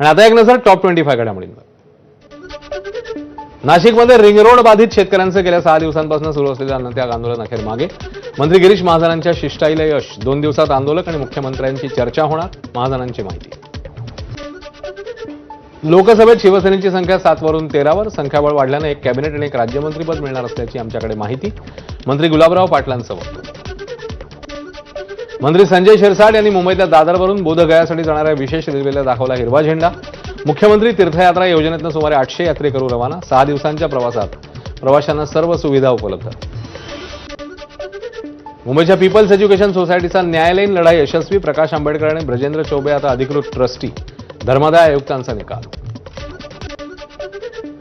आणि आता एक नजर टॉप 25 घडामोडींवर. नाशिकमध्ये रिंग रोड बाधित शेतकऱ्यांचं गेल्या 6 दिवसांपासून सुरू असलेलं अन्नत्याग आंदोलन अखेर मागे. मंत्री गिरीश महाजनांच्या शिष्टाईला यश. 2 दिवसात आंदोलक आणि मुख्यमंत्र्यांची चर्चा होणार. महाजनांची माहिती. लोकसभेत शिवसेनेची संख्या 7 वरून 13 वर. संख्याबळ वाढल्याने एक कॅबिनेट आणि एक राज्यमंत्रीपद मिळणार असल्याची आमच्याकडे माहिती. मंत्री गुलाबराव पाटलांचं वक्तव्य. मंत्री संजय शिरसाट यांनी मुंबईतल्या दादरवरून बोधगयासाठी जाणाऱ्या विशेष रेल्वेला दाखवला हिरवा झेंडा. मुख्यमंत्री तीर्थयात्रा योजनेतून सुमारे 800 यात्रेकरू रवाना. 6 दिवसांच्या प्रवासात प्रवाशांना सर्व सुविधा उपलब्ध. मुंबईच्या पीपल्स एज्युकेशन सोसायटीचा न्यायालयीन लढा यशस्वी. प्रकाश आंबेडकर आणि ब्रजेंद्र चौबे आता अधिकृत ट्रस्टी. धर्मादाय आयुक्तांचा निकाल.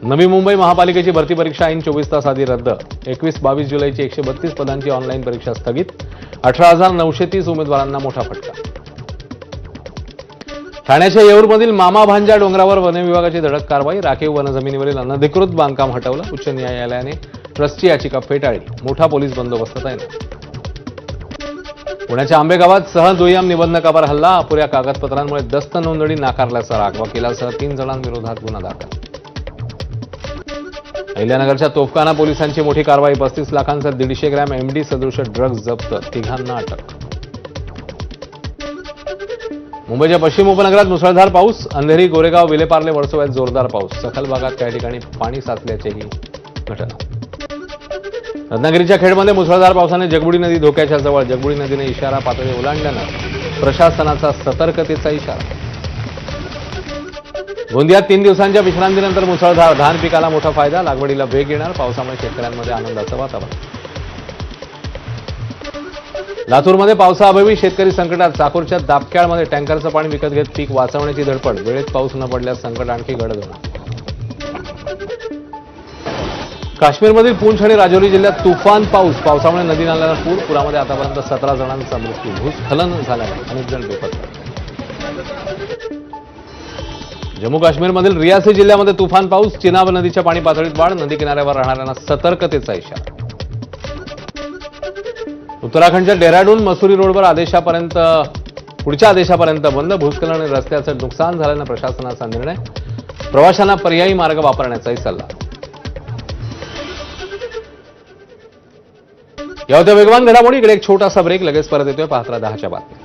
नवी मुंबई महापालिकेची भरती परीक्षा ऐन 24 तास आधी रद्द. 21-22 जुलैची 132 पदांची ऑनलाईन परीक्षा स्थगित. 18,930 उमेदवारांना मोठा फटका. ठाण्याच्या येऊरमधील मामा भांजा डोंगरावर वन विभागाची धडक कारवाई. राखीव वनजमिनीवरील अनधिकृत बांधकाम हटवलं. उच्च न्यायालयाने ट्रस्टची याचिका फेटाळली. मोठा पोलीस बंदोबस्त तैनात. पुण्याच्या आंबेगावात सहदुय्यम निबंधकावर हल्ला. अपुऱ्या कागदपत्रांमुळे दस्त नोंदणी नाकारल्याचा राग. वकिलासह 3 जणांविरोधात गुन्हा दाखल. अहिल्यानगरच्या तोफखाना पोलिसांची मोठी कारवाई. 35 लाखांचा 150 ग्रॅम एमडी सदृश ड्रग्ज जप्त. 3घांना अटक. मुंबईच्या पश्चिम उपनगरात मुसळधार पाऊस. अंधेरी, गोरेगाव, विलेपार्ले, वर्सोव्यात जोरदार पाऊस. सखल भागात काही ठिकाणी पाणी साचल्याचीही घटना. रत्नागिरीच्या खेडमध्ये मुसळधार पावसाने जगबुडी नदी धोक्याच्या जवळ. जगबुडी नदीने इशारा पातळी ओलांडल्यानं प्रशासनाचा सतर्कतेचा इशारा. गोंदियात 3 दिवसांच्या विश्रांतीनंतर मुसळधार. धान पिकाला मोठा फायदा. लागवडीला वेग येणार. पावसामुळे शेतकऱ्यांमध्ये आनंदाचं वातावरण. लातूरमध्ये पावसाअभावी शेतकरी संकटात. चाकूरच्या दापक्याळमध्ये टँकरचं पाणी विकत घेत पीक वाचवण्याची धडपड. वेळेत पाऊस न पडल्यास संकट आणखी गडद होणार. काश्मीरमधील पूंछ आणि राजौरी जिल्ह्यात तुफान पाऊस. पावसामुळे नदी नाल्यांना पूर. पुरामध्ये आतापर्यंत 17 जणांचा मृत्यू. भूस्खलन झाल्याने अनेक जण बेपत्ता. जम्मू काश्मीरमधील रियासी जिल्ह्यामध्ये तुफान पाऊस. चिनाब नदीच्या पाणी पातळीत वाढ. नदी किनाऱ्यावर राहणाऱ्यांना सतर्कतेचा इशारा. उत्तराखंडच्या डेहराडून मसुरी रोडवर पुढच्या आदेशापर्यंत बंद. भूस्खलन आणि रस्त्याचं नुकसान झाल्यानं प्रशासनाचा निर्णय. प्रवाशांना पर्यायी मार्ग वापरण्याचाही सल्ला. या होत्या वेगवान घडामोडी. इकडे एक छोटासा ब्रेक. लगेच परत येतोय. पाहत राहा 10च्या बातम्या.